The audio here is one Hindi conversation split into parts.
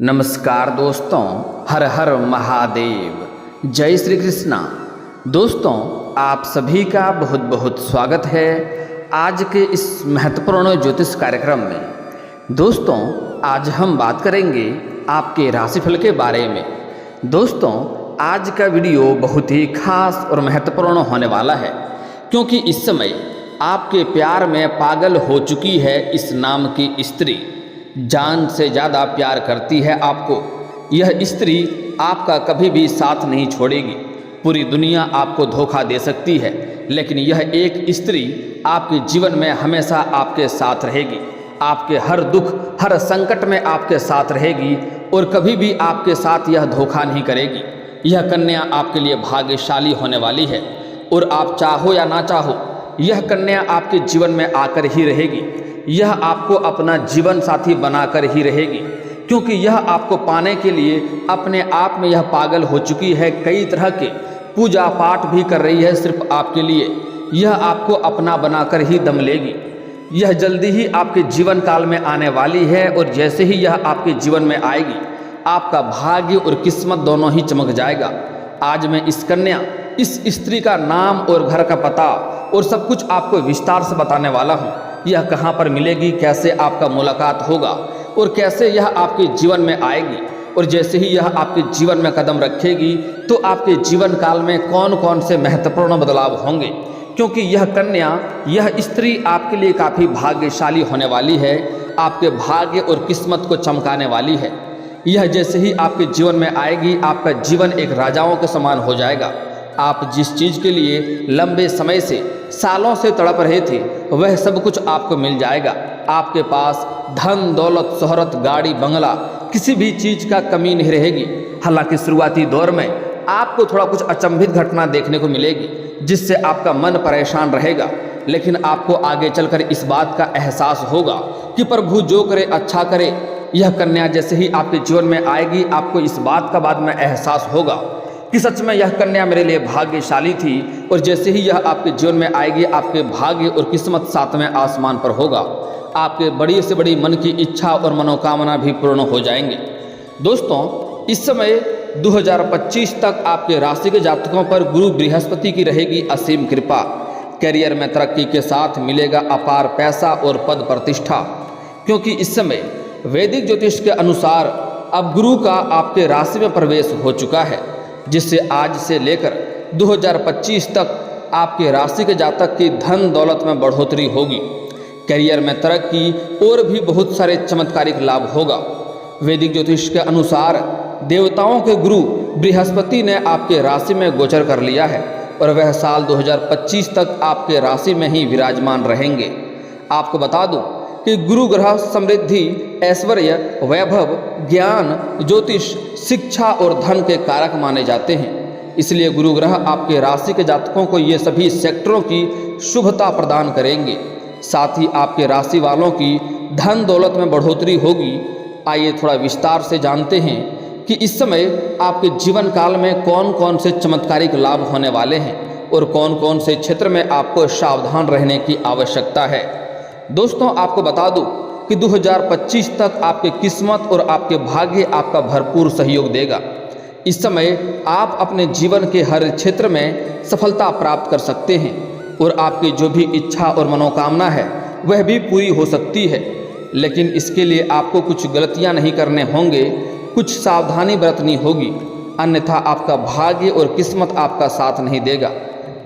नमस्कार दोस्तों, हर हर महादेव, जय श्री कृष्णा। दोस्तों, आप सभी का बहुत बहुत स्वागत है आज के इस महत्वपूर्ण ज्योतिष कार्यक्रम में। दोस्तों, आज हम बात करेंगे आपके राशिफल के बारे में। दोस्तों, आज का वीडियो बहुत ही खास और महत्वपूर्ण होने वाला है, क्योंकि इस समय आपके प्यार में पागल हो चुकी है इस नाम की स्त्री। जान से ज़्यादा प्यार करती है आपको। यह स्त्री आपका कभी भी साथ नहीं छोड़ेगी। पूरी दुनिया आपको धोखा दे सकती है, लेकिन यह एक स्त्री आपके जीवन में हमेशा आपके साथ रहेगी। आपके हर दुख, हर संकट में आपके साथ रहेगी और कभी भी आपके साथ यह धोखा नहीं करेगी। यह कन्या आपके लिए भाग्यशाली होने वाली है और आप चाहो या ना चाहो, यह कन्या आपके जीवन में आकर ही रहेगी। यह आपको अपना जीवन साथी बनाकर ही रहेगी, क्योंकि यह आपको पाने के लिए अपने आप में यह पागल हो चुकी है। कई तरह के पूजा पाठ भी कर रही है सिर्फ आपके लिए। यह आपको अपना बनाकर ही दम लेगी। यह जल्दी ही आपके जीवन काल में आने वाली है और जैसे ही यह आपके जीवन में आएगी, आपका भाग्य और किस्मत दोनों ही चमक जाएगा। आज मैं इस कन्या, इस स्त्री का नाम और घर का पता और सब कुछ आपको विस्तार से बताने वाला हूँ। यह कहाँ पर मिलेगी, कैसे आपका मुलाकात होगा और कैसे यह आपके जीवन में आएगी, और जैसे ही यह आपके जीवन में कदम रखेगी तो आपके जीवन काल में कौन कौन से महत्वपूर्ण बदलाव होंगे, क्योंकि यह कन्या, यह स्त्री आपके लिए काफ़ी भाग्यशाली होने वाली है। आपके भाग्य और किस्मत को चमकाने वाली है। यह जैसे ही आपके जीवन में आएगी, आपका जीवन एक राजाओं के समान हो जाएगा। आप जिस चीज़ के लिए लंबे समय से, सालों से तड़प रहे थे, वह सब कुछ आपको मिल जाएगा। आपके पास धन दौलत, शोहरत, गाड़ी, बंगला, किसी भी चीज़ का कमी नहीं रहेगी। हालांकि शुरुआती दौर में आपको थोड़ा कुछ अचंभित घटना देखने को मिलेगी, जिससे आपका मन परेशान रहेगा, लेकिन आपको आगे चलकर इस बात का एहसास होगा कि प्रभु जो करे अच्छा करे। यह कन्या जैसे ही आपके जीवन में आएगी, आपको इस बात का बाद में एहसास होगा कि सच में यह कन्या मेरे लिए भाग्यशाली थी, और जैसे ही यह आपके जीवन में आएगी, आपके भाग्य और किस्मत सातवें आसमान पर होगा। आपके बड़ी से बड़ी मन की इच्छा और मनोकामना भी पूर्ण हो जाएंगे। दोस्तों, इस समय 2025 तक आपके राशि के जातकों पर गुरु बृहस्पति की रहेगी असीम कृपा। करियर में तरक्की के साथ मिलेगा अपार पैसा और पद प्रतिष्ठा, क्योंकि इस समय वैदिक ज्योतिष के अनुसार अब गुरु का आपके राशि में प्रवेश हो चुका है, जिससे आज से लेकर 2025 तक आपके राशि के जातक की धन दौलत में बढ़ोतरी होगी। करियर में तरक्की और भी बहुत सारे चमत्कारिक लाभ होगा। वैदिक ज्योतिष के अनुसार देवताओं के गुरु बृहस्पति ने आपके राशि में गोचर कर लिया है और वह साल 2025 तक आपके राशि में ही विराजमान रहेंगे। आपको बता दूं कि गुरु ग्रह समृद्धि, ऐश्वर्य, वैभव, ज्ञान, ज्योतिष, शिक्षा और धन के कारक माने जाते हैं। इसलिए गुरु ग्रह आपके राशि के जातकों को ये सभी सेक्टरों की शुभता प्रदान करेंगे। साथ ही आपके राशि वालों की धन दौलत में बढ़ोतरी होगी। आइए थोड़ा विस्तार से जानते हैं कि इस समय आपके जीवन काल में कौन कौन से चमत्कारिक लाभ होने वाले हैं और कौन कौन से क्षेत्र में आपको सावधान रहने की आवश्यकता है। दोस्तों, आपको बता दूं कि 2025 तक आपके किस्मत और आपके भाग्य आपका भरपूर सहयोग देगा। इस समय आप अपने जीवन के हर क्षेत्र में सफलता प्राप्त कर सकते हैं और आपकी जो भी इच्छा और मनोकामना है वह भी पूरी हो सकती है। लेकिन इसके लिए आपको कुछ गलतियां नहीं करने होंगे, कुछ सावधानी बरतनी होगी, अन्यथा आपका भाग्य और किस्मत आपका साथ नहीं देगा।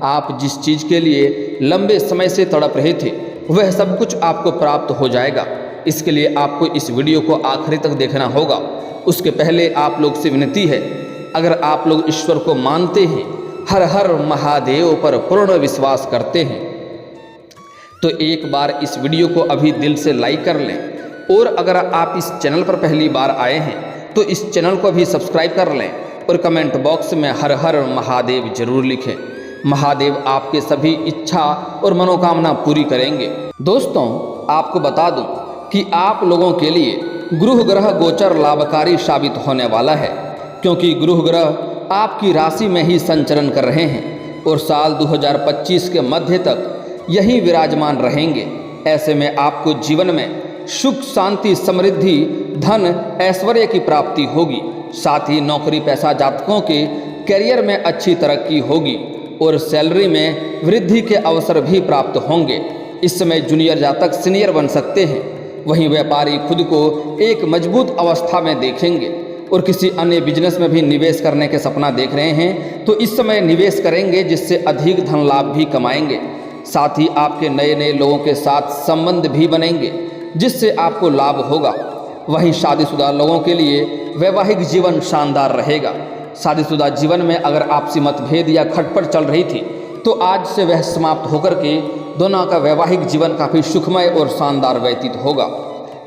आप जिस चीज़ के लिए लंबे समय से तड़प रहे थे, वह सब कुछ आपको प्राप्त हो जाएगा। इसके लिए आपको इस वीडियो को आखिरी तक देखना होगा। उसके पहले आप लोग से विनती है, अगर आप लोग ईश्वर को मानते हैं, हर हर महादेव पर पूर्ण विश्वास करते हैं, तो एक बार इस वीडियो को अभी दिल से लाइक कर लें। और अगर आप इस चैनल पर पहली बार आए हैं तो इस चैनल को भी सब्सक्राइब कर लें और कमेंट बॉक्स में हर हर महादेव जरूर लिखें। महादेव आपके सभी इच्छा और मनोकामना पूरी करेंगे। दोस्तों, आपको बता दूं कि आप लोगों के लिए गुरु ग्रह गोचर लाभकारी साबित होने वाला है, क्योंकि गुरु ग्रह आपकी राशि में ही संचरण कर रहे हैं और साल 2025 के मध्य तक यही विराजमान रहेंगे। ऐसे में आपको जीवन में सुख, शांति, समृद्धि, धन ऐश्वर्य की प्राप्ति होगी। साथ ही नौकरी पैसा जातकों के करियर में अच्छी तरक्की होगी और सैलरी में वृद्धि के अवसर भी प्राप्त होंगे। इस समय जूनियर जातक सीनियर बन सकते हैं। वहीं व्यापारी खुद को एक मजबूत अवस्था में देखेंगे और किसी अन्य बिजनेस में भी निवेश करने के सपना देख रहे हैं तो इस समय निवेश करेंगे, जिससे अधिक धन लाभ भी कमाएंगे। साथ ही आपके नए नए लोगों के साथ संबंध भी बनेंगे, जिससे आपको लाभ होगा। वहीं शादीशुदा लोगों के लिए वैवाहिक जीवन शानदार रहेगा। शादीशुदा जीवन में अगर आपसी मतभेद या खटपट चल रही थी तो आज से वह समाप्त होकर के दोनों का वैवाहिक जीवन काफ़ी सुखमय और शानदार व्यतीत होगा।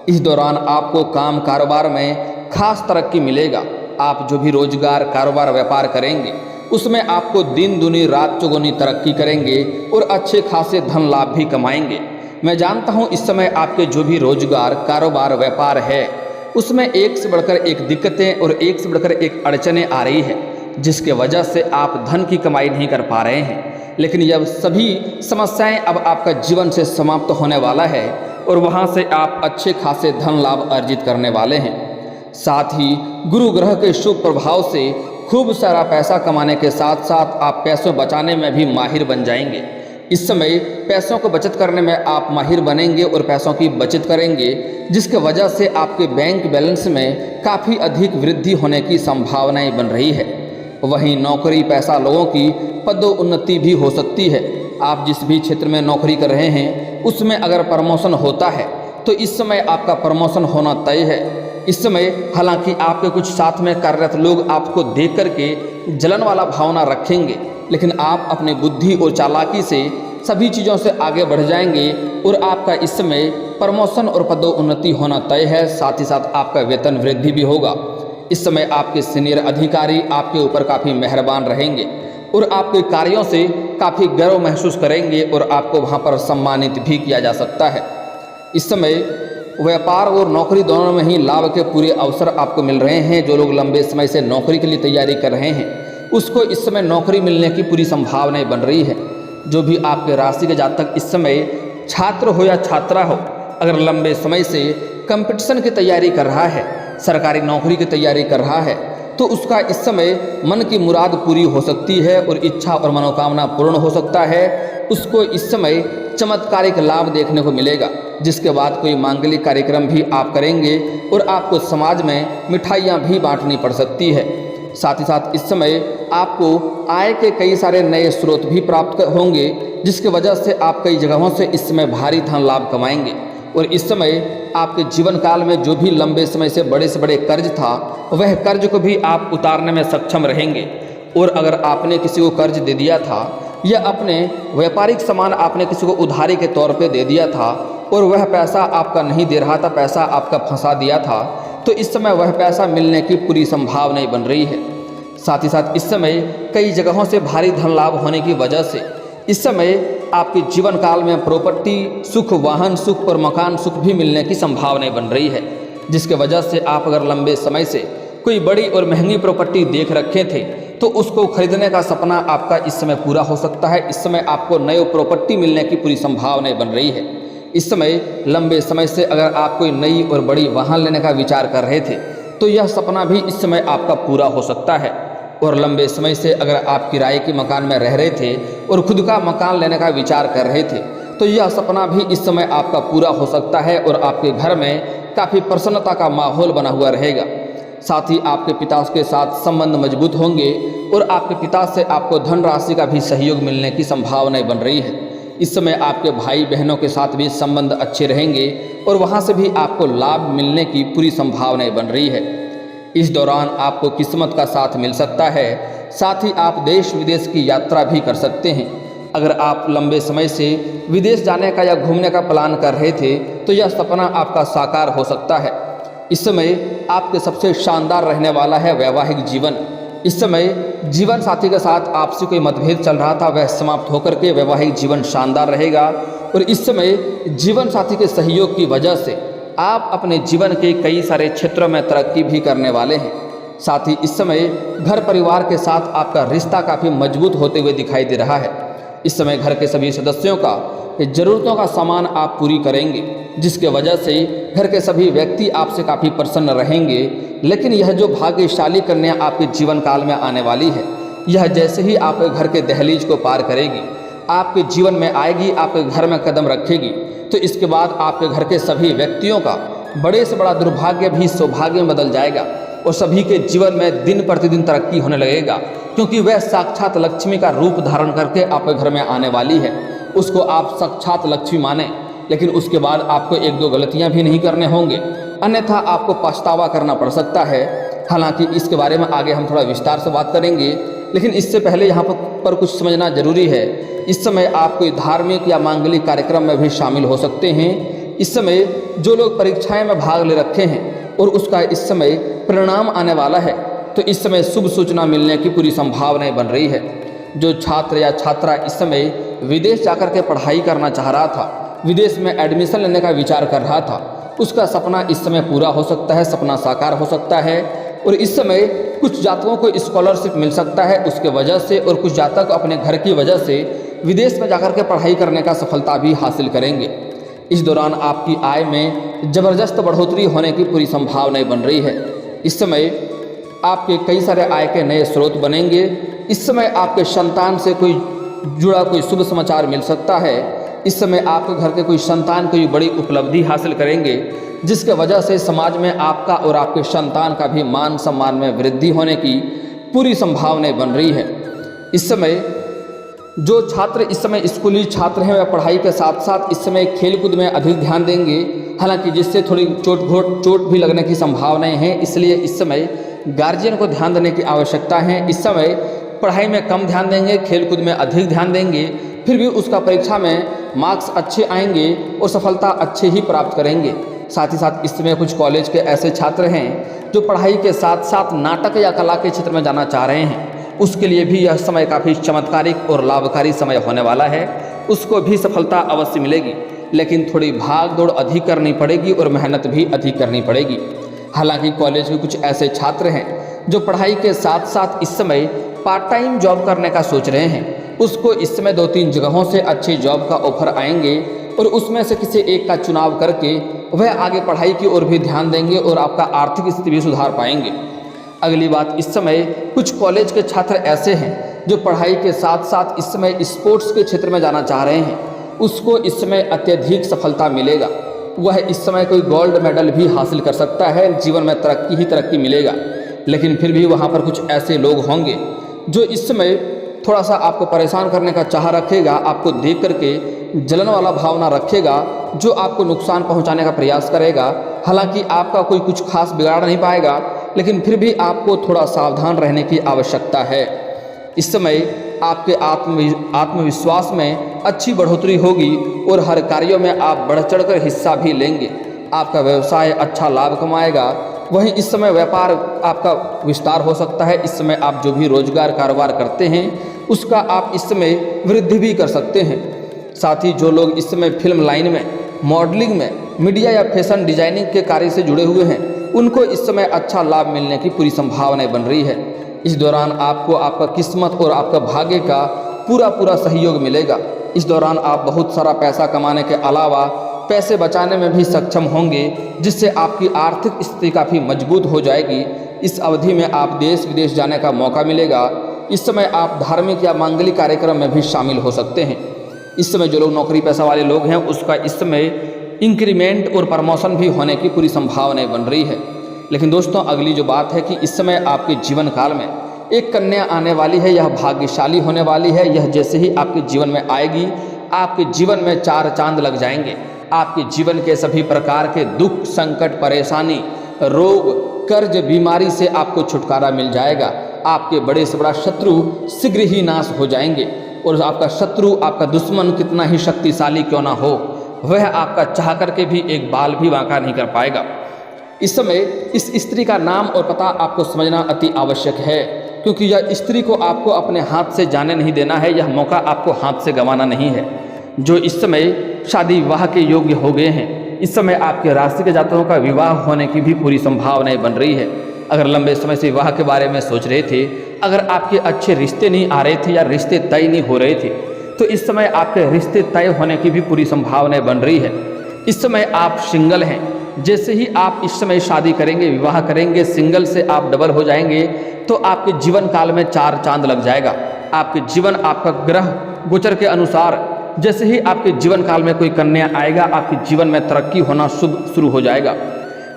इस दौरान आपको काम कारोबार में खास तरक्की मिलेगा। आप जो भी रोजगार कारोबार व्यापार करेंगे उसमें आपको दिन दुनी रात चौगुनी तरक्की करेंगे और अच्छे खासे धन लाभ भी कमाएंगे। मैं जानता हूं इस समय आपके जो भी रोजगार कारोबार व्यापार है उसमें एक से बढ़कर एक दिक्कतें और एक से बढ़कर एक अड़चनें आ रही है, जिसके वजह से आप धन की कमाई नहीं कर पा रहे हैं। लेकिन यह सभी समस्याएं अब आपका जीवन से समाप्त होने वाला है और वहां से आप अच्छे खासे धन लाभ अर्जित करने वाले हैं। साथ ही गुरु ग्रह के शुभ प्रभाव से खूब सारा पैसा कमाने के साथ साथ आप पैसों बचाने में भी माहिर बन जाएंगे। इस समय पैसों को बचत करने में आप माहिर बनेंगे और पैसों की बचत करेंगे, जिसके वजह से आपके बैंक बैलेंस में काफ़ी अधिक वृद्धि होने की संभावनाएं बन रही है। वहीं नौकरी पैसा लोगों की पदोन्नति भी हो सकती है। आप जिस भी क्षेत्र में नौकरी कर रहे हैं उसमें अगर प्रमोशन होता है तो इस समय आपका प्रमोशन होना तय है। इस समय हालांकि आपके कुछ साथ में कार्यरत लोग आपको देख करके जलन वाला भावना रखेंगे, लेकिन आप अपनी बुद्धि और चालाकी से सभी चीज़ों से आगे बढ़ जाएंगे और आपका इस समय प्रमोशन और पदोन्नति होना तय है। साथ ही साथ आपका वेतन वृद्धि भी होगा। इस समय आपके सीनियर अधिकारी आपके ऊपर काफ़ी मेहरबान रहेंगे और आपके कार्यों से काफ़ी गर्व महसूस करेंगे और आपको वहाँ पर सम्मानित भी किया जा सकता है। इस समय व्यापार और नौकरी दोनों में ही लाभ के पूरे अवसर आपको मिल रहे हैं। जो लोग लंबे समय से नौकरी के लिए तैयारी कर रहे हैं उसको इस समय नौकरी मिलने की पूरी संभावनाएं बन रही है। जो भी आपके राशि के जातक इस समय छात्र हो या छात्रा हो, अगर लंबे समय से कंपटीशन की तैयारी कर रहा है, सरकारी नौकरी की तैयारी कर रहा है, तो उसका इस समय मन की मुराद पूरी हो सकती है और इच्छा और मनोकामना पूर्ण हो सकता है। उसको इस समय चमत्कारिक लाभ देखने को मिलेगा, जिसके बाद कोई मांगलिक कार्यक्रम भी आप करेंगे और आपको समाज में मिठाइयाँ भी बांटनी पड़ सकती है। साथ ही साथ इस समय आपको आय के कई सारे नए स्रोत भी प्राप्त होंगे, जिसकी वजह से आप कई जगहों से इस समय भारी धन लाभ कमाएंगे। और इस समय आपके जीवन काल में जो भी लंबे समय से बड़े कर्ज था वह कर्ज को भी आप उतारने में सक्षम रहेंगे। और अगर आपने किसी को कर्ज दे दिया था या अपने व्यापारिक सामान आपने किसी को उधारी के तौर पे दे दिया था और वह पैसा आपका नहीं दे रहा था, पैसा आपका फंसा दिया था, तो इस समय वह पैसा मिलने की पूरी संभावनाएं बन रही है। साथ ही साथ इस समय कई जगहों से भारी धन लाभ होने की वजह से इस समय आपके जीवन काल में प्रॉपर्टी सुख, वाहन सुख और मकान सुख भी मिलने की संभावनाएं बन रही है, जिसके वजह से आप अगर लंबे समय से कोई बड़ी और महंगी प्रॉपर्टी देख रखे थे तो उसको खरीदने का सपना आपका इस समय पूरा हो सकता है। इस समय आपको नई प्रॉपर्टी मिलने की पूरी संभावनाएं बन रही है। इस समय लंबे समय से अगर आप कोई नई और बड़ी वाहन लेने का विचार कर रहे थे तो यह सपना भी इस समय आपका पूरा हो सकता है। और लंबे समय से अगर आप किराए के मकान में रह रहे थे और खुद का मकान लेने का विचार कर रहे थे तो यह सपना भी इस समय आपका पूरा हो सकता है और आपके घर में काफ़ी प्रसन्नता का माहौल बना हुआ रहेगा। साथ ही आपके पिता के साथ संबंध मजबूत होंगे और आपके पिता से आपको धनराशि का भी सहयोग मिलने की संभावनाएं बन रही है। इस समय आपके भाई बहनों के साथ भी संबंध अच्छे रहेंगे और वहां से भी आपको लाभ मिलने की पूरी संभावनाएं बन रही है। इस दौरान आपको किस्मत का साथ मिल सकता है। साथ ही आप देश विदेश की यात्रा भी कर सकते हैं। अगर आप लंबे समय से विदेश जाने का या घूमने का प्लान कर रहे थे तो यह सपना आपका साकार हो सकता है। इस समय आपके सबसे शानदार रहने वाला है वैवाहिक जीवन। इस समय जीवन साथी के साथ आपसी कोई मतभेद चल रहा था वह समाप्त होकर के वैवाहिक जीवन शानदार रहेगा। और इस समय जीवन साथी के सहयोग की वजह से आप अपने जीवन के कई सारे क्षेत्रों में तरक्की भी करने वाले हैं। साथ ही इस समय घर परिवार के साथ आपका रिश्ता काफ़ी मजबूत होते हुए दिखाई दे रहा है। इस समय घर के सभी सदस्यों का ज़रूरतों का सामान आप पूरी करेंगे, जिसके वजह से घर के सभी व्यक्ति आपसे काफ़ी प्रसन्न रहेंगे। लेकिन यह जो भाग्यशाली कन्या आपके जीवन काल में आने वाली है, यह जैसे ही आपके घर के दहलीज को पार करेगी, आपके जीवन में आएगी, आपके घर में कदम रखेगी, तो इसके बाद आपके घर के सभी व्यक्तियों का बड़े से बड़ा दुर्भाग्य भी सौभाग्य में बदल जाएगा और सभी के जीवन में दिन प्रतिदिन तरक्की होने लगेगा, क्योंकि वह साक्षात लक्ष्मी का रूप धारण करके आपके घर में आने वाली है। उसको आप साक्षात लक्ष्मी माने, लेकिन उसके बाद आपको एक दो गलतियां भी नहीं करने होंगे, अन्यथा आपको पछतावा करना पड़ सकता है। हालांकि इसके बारे में आगे हम थोड़ा विस्तार से बात करेंगे, लेकिन इससे पहले यहाँ पर कुछ समझना जरूरी है। इस समय आप कोई धार्मिक या मांगलिक कार्यक्रम में भी शामिल हो सकते हैं। इस समय जो लोग परीक्षाएं में भाग ले रखे हैं और उसका इस समय परिणाम आने वाला है, तो इस समय शुभ सूचना मिलने की पूरी संभावनाएं बन रही है। जो छात्र या छात्रा इस समय विदेश जाकर के पढ़ाई करना चाह रहा था, विदेश में एडमिशन लेने का विचार कर रहा था, उसका सपना इस समय पूरा हो सकता है, सपना साकार हो सकता है। और इस समय कुछ जातकों को स्कॉलरशिप मिल सकता है उसके वजह से, और कुछ जातक अपने घर की वजह से विदेश में जाकर के पढ़ाई करने का सफलता भी हासिल करेंगे। इस दौरान आपकी आय में ज़बरदस्त बढ़ोतरी होने की पूरी संभावनाएं बन रही है। इस समय आपके कई सारे आय के नए स्रोत बनेंगे। इस समय आपके संतान से कोई जुड़ा कोई शुभ समाचार मिल सकता है। इस समय आपके घर के कोई संतान कोई बड़ी उपलब्धि हासिल करेंगे, जिसके वजह से समाज में आपका और आपके संतान का भी मान सम्मान में वृद्धि होने की पूरी संभावनाएं बन रही है। इस समय जो छात्र इस समय स्कूली छात्र हैं, वह पढ़ाई के साथ साथ इस समय खेलकूद में अधिक ध्यान देंगे, हालांकि जिससे थोड़ी चोट भी लगने की संभावनाएं हैं। इसलिए इस समय गार्जियन को ध्यान देने की आवश्यकता है। इस समय पढ़ाई में कम ध्यान देंगे, खेलकूद में अधिक ध्यान देंगे, फिर भी उसका परीक्षा में मार्क्स अच्छे आएंगे और सफलता अच्छे ही प्राप्त करेंगे। साथ ही साथ इस समय कुछ कॉलेज के ऐसे छात्र हैं जो पढ़ाई के साथ साथ नाटक या कला के क्षेत्र में जाना चाह रहे हैं, उसके लिए भी यह समय काफ़ी चमत्कारिक और लाभकारी समय होने वाला है। उसको भी सफलता अवश्य मिलेगी, लेकिन थोड़ी भाग दौड़ अधिक करनी पड़ेगी और मेहनत भी अधिक करनी पड़ेगी। हालांकि कॉलेज के कुछ ऐसे छात्र हैं जो पढ़ाई के साथ साथ इस समय पार्ट टाइम जॉब करने का सोच रहे हैं, उसको इस समय 2-3 जगहों से अच्छी जॉब का ऑफर आएंगे और उसमें से किसी एक का चुनाव करके वह आगे पढ़ाई की ओर भी ध्यान देंगे और आपका आर्थिक स्थिति भी सुधार पाएंगे। अगली बात, इस समय कुछ कॉलेज के छात्र ऐसे हैं जो पढ़ाई के साथ साथ इस समय स्पोर्ट्स के क्षेत्र में जाना चाह रहे हैं, उसको इस समय अत्यधिक सफलता मिलेगा। वह इस समय कोई गोल्ड मेडल भी हासिल कर सकता है, जीवन में तरक्की ही तरक्की मिलेगा। लेकिन फिर भी वहाँ पर कुछ ऐसे लोग होंगे जो इस समय थोड़ा सा आपको परेशान करने का चाह रखेगा, आपको देख करके जलन वाला भावना रखेगा, जो आपको नुकसान पहुंचाने का प्रयास करेगा। हालांकि आपका कोई कुछ खास बिगाड़ नहीं पाएगा, लेकिन फिर भी आपको थोड़ा सावधान रहने की आवश्यकता है। इस समय आपके आत्मविश्वास में अच्छी बढ़ोतरी होगी और हर कार्यों में आप बढ़ चढ़कर हिस्सा भी लेंगे। आपका व्यवसाय अच्छा लाभ कमाएगा। वहीं इस समय व्यापार आपका विस्तार हो सकता है। इस समय आप जो भी रोजगार कारोबार करते हैं उसका आप इस समय वृद्धि भी कर सकते हैं। साथ ही जो लोग इस समय फिल्म लाइन में, मॉडलिंग में, मीडिया या फैशन डिजाइनिंग के कार्य से जुड़े हुए हैं, उनको इस समय अच्छा लाभ मिलने की पूरी संभावनाएं बन रही है। इस दौरान आपको आपका किस्मत और आपका भाग्य का पूरा सहयोग मिलेगा। इस दौरान आप बहुत सारा पैसा कमाने के अलावा पैसे बचाने में भी सक्षम होंगे, जिससे आपकी आर्थिक स्थिति काफ़ी मजबूत हो जाएगी। इस अवधि में आप देश विदेश जाने का मौका मिलेगा। इस समय आप धार्मिक या मांगलिक कार्यक्रम में भी शामिल हो सकते हैं। इस समय जो लोग नौकरी पेशा वाले लोग हैं, उसका इस समय इंक्रीमेंट और प्रमोशन भी होने की पूरी संभावनाएं बन रही है। लेकिन दोस्तों, अगली जो बात है कि इस समय आपके जीवन काल में एक कन्या आने वाली है, यह भाग्यशाली होने वाली है। यह जैसे ही आपके जीवन में आएगी, आपके जीवन में 4 चांद लग जाएंगे। आपके जीवन के सभी प्रकार के दुख, संकट, परेशानी, रोग, कर्ज, बीमारी से आपको छुटकारा मिल जाएगा। आपके बड़े से बड़ा शत्रु शीघ्र ही नाश हो जाएंगे और आपका शत्रु, आपका दुश्मन कितना ही शक्तिशाली क्यों ना हो, वह आपका चाह करके भी एक बाल भी बांका नहीं कर पाएगा। इस समय इस स्त्री का नाम और पता आपको समझना अति आवश्यक है, क्योंकि यह स्त्री को आपको अपने हाथ से जाने नहीं देना है। यह मौका आपको हाथ से गंवाना नहीं है। जो इस समय शादी विवाह के योग्य हो गए हैं, इस समय आपके राशि के जातकों का विवाह होने की भी पूरी संभावनाएं बन रही है। अगर लंबे समय से विवाह के बारे में सोच रहे थे, अगर आपके अच्छे रिश्ते नहीं आ रहे थे या रिश्ते तय नहीं हो रहे थे, तो इस समय आपके रिश्ते तय होने की भी पूरी संभावनाएं बन रही है। इस समय आप सिंगल हैं, जैसे ही आप इस समय शादी करेंगे, विवाह करेंगे, सिंगल से आप डबल हो जाएंगे तो आपके जीवन काल में 4 चांद लग जाएगा। आपके जीवन, आपका ग्रह गोचर के अनुसार जैसे ही आपके जीवन काल में कोई कन्या आएगा, आपके जीवन में तरक्की होना शुरू हो जाएगा।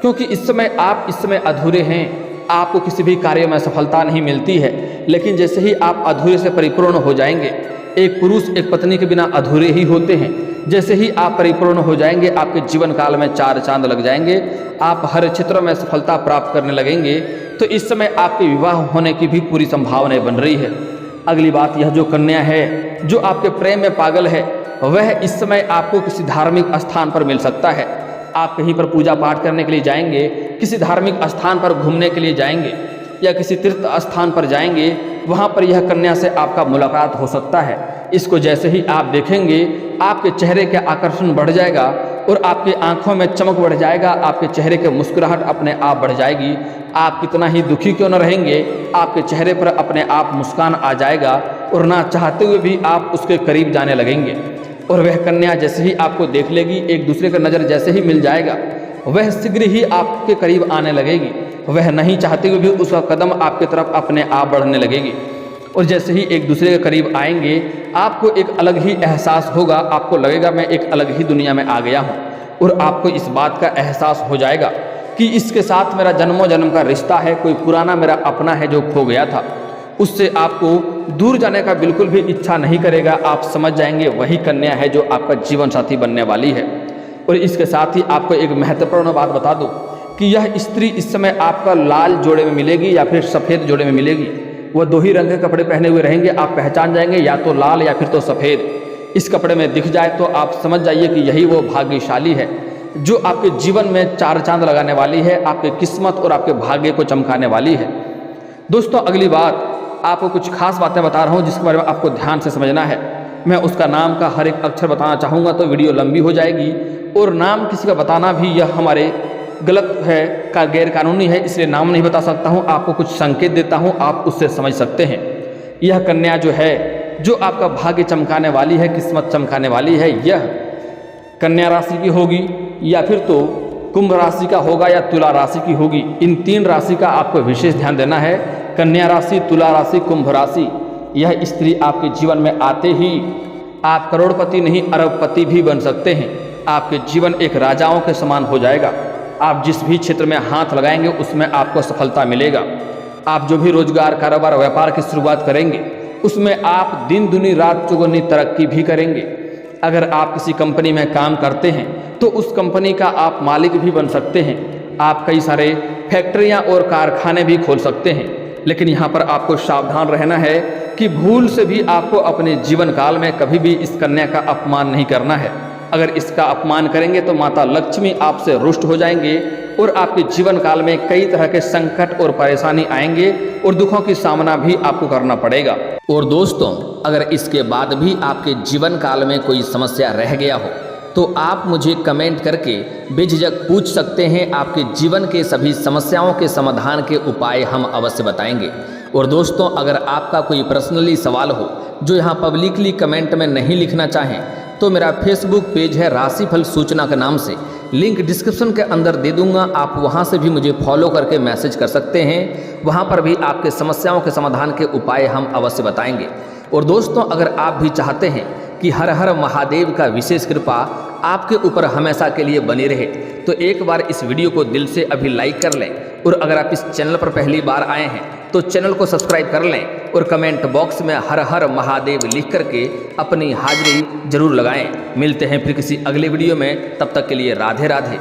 क्योंकि इस समय आप अधूरे हैं, आपको किसी भी कार्य में सफलता नहीं मिलती है। लेकिन जैसे ही आप अधूरे से परिपूर्ण हो जाएंगे, एक पुरुष एक पत्नी के बिना अधूरे ही होते हैं, जैसे ही आप परिपूर्ण हो जाएंगे आपके जीवन काल में 4 चांद लग जाएंगे, आप हर क्षेत्र में सफलता प्राप्त करने लगेंगे। तो इस समय आपके विवाह होने की भी पूरी संभावनाएं बन रही है। अगली बात, यह जो कन्या है जो आपके प्रेम में पागल है, वह इस समय आपको किसी धार्मिक स्थान पर मिल सकता है। आप कहीं पर पूजा पाठ करने के लिए जाएंगे, किसी धार्मिक स्थान पर घूमने के लिए जाएंगे या किसी तीर्थ स्थान पर जाएंगे, वहाँ पर यह कन्या से आपका मुलाकात हो सकता है। इसको जैसे ही आप देखेंगे आपके चेहरे का आकर्षण बढ़ जाएगा और आपकी आंखों में चमक बढ़ जाएगा, आपके चेहरे की मुस्कुराहट अपने आप बढ़ जाएगी। आप कितना ही दुखी क्यों न रहेंगे, आपके चेहरे पर अपने आप मुस्कान आ जाएगा और ना चाहते हुए भी आप उसके करीब जाने लगेंगे। और वह कन्या जैसे ही आपको देख लेगी, एक दूसरे का नज़र जैसे ही मिल जाएगा, वह शीघ्र ही आपके करीब आने लगेगी। वह नहीं चाहते हुए भी उसका कदम आपकी तरफ अपने आप बढ़ने लगेगी। और जैसे ही एक दूसरे के करीब आएंगे, आपको एक अलग ही एहसास होगा, आपको लगेगा मैं एक अलग ही दुनिया में आ गया हूँ। और आपको इस बात का एहसास हो जाएगा कि इसके साथ मेरा जन्मों जन्म का रिश्ता है, कोई पुराना मेरा अपना है जो खो गया था। उससे आपको दूर जाने का बिल्कुल भी इच्छा नहीं करेगा। आप समझ जाएंगे वही कन्या है जो आपका जीवन साथी बनने वाली है। और इसके साथ ही आपको एक महत्वपूर्ण बात बता दूं कि यह स्त्री इस समय आपका लाल जोड़े में मिलेगी या फिर सफ़ेद जोड़े में मिलेगी। वह 2 ही रंग के कपड़े पहने हुए रहेंगे, आप पहचान जाएंगे या तो लाल या फिर तो सफ़ेद। इस कपड़े में दिख जाए तो आप समझ जाइए कि यही वो भाग्यशाली है जो आपके जीवन में 4 चांद लगाने वाली है, आपके किस्मत और आपके भाग्य को चमकाने वाली है। दोस्तों, अगली बात आपको कुछ खास बातें बता रहा हूँ जिसके बारे में आपको ध्यान से समझना है। मैं उसका नाम का हर एक अक्षर बताना चाहूँगा तो वीडियो लंबी हो जाएगी, और नाम किसी का बताना भी यह हमारे गलत है, का गैर कानूनी है, इसलिए नाम नहीं बता सकता हूँ। आपको कुछ संकेत देता हूँ, आप उससे समझ सकते हैं। यह कन्या जो है जो आपका भाग्य चमकाने वाली है, किस्मत चमकाने वाली है, यह कन्या राशि की होगी या फिर तो कुंभ राशि का होगा या तुला राशि की होगी। इन 3 राशि का आपको विशेष ध्यान देना है। कन्या राशि, तुला राशि, कुंभ राशि। यह स्त्री आपके जीवन में आते ही आप करोड़पति नहीं अरबपति भी बन सकते हैं। आपके जीवन एक राजाओं के समान हो जाएगा। आप जिस भी क्षेत्र में हाथ लगाएंगे उसमें आपको सफलता मिलेगा। आप जो भी रोजगार, कारोबार, व्यापार की शुरुआत करेंगे उसमें आप दिन दुनी रात चौगुनी तरक्की भी करेंगे। अगर आप किसी कंपनी में काम करते हैं तो उस कंपनी का आप मालिक भी बन सकते हैं। आप कई सारे फैक्ट्रियां और कारखाने भी खोल सकते हैं। लेकिन यहाँ पर आपको सावधान रहना है कि भूल से भी आपको अपने जीवन काल में कभी भी इस कन्या का अपमान नहीं करना है। अगर इसका अपमान करेंगे तो माता लक्ष्मी आपसे रुष्ट हो जाएंगे और आपके जीवन काल में कई तरह के संकट और परेशानी आएंगे और दुखों की सामना भी आपको करना पड़ेगा। और दोस्तों, अगर इसके बाद भी आपके जीवन काल में कोई समस्या रह गया हो तो आप मुझे कमेंट करके बेझिझक पूछ सकते हैं। आपके जीवन के सभी समस्याओं के समाधान के उपाय हम अवश्य बताएंगे। और दोस्तों, अगर आपका कोई पर्सनली सवाल हो जो यहाँ पब्लिकली कमेंट में नहीं लिखना चाहें तो मेरा फेसबुक पेज है राशिफल सूचना के नाम से, लिंक डिस्क्रिप्शन के अंदर दे दूंगा। आप वहां से भी मुझे फॉलो करके मैसेज कर सकते हैं। वहां पर भी आपके समस्याओं के समाधान के उपाय हम अवश्य बताएंगे। और दोस्तों, अगर आप भी चाहते हैं कि हर हर महादेव का विशेष कृपा आपके ऊपर हमेशा के लिए बनी रहे तो एक बार इस वीडियो को दिल से अभी लाइक कर लें। और अगर आप इस चैनल पर पहली बार आए हैं तो चैनल को सब्सक्राइब कर लें और कमेंट बॉक्स में हर हर महादेव लिख करके अपनी हाजिरी जरूर लगाएं। मिलते हैं फिर किसी अगले वीडियो में, तब तक के लिए राधे राधे।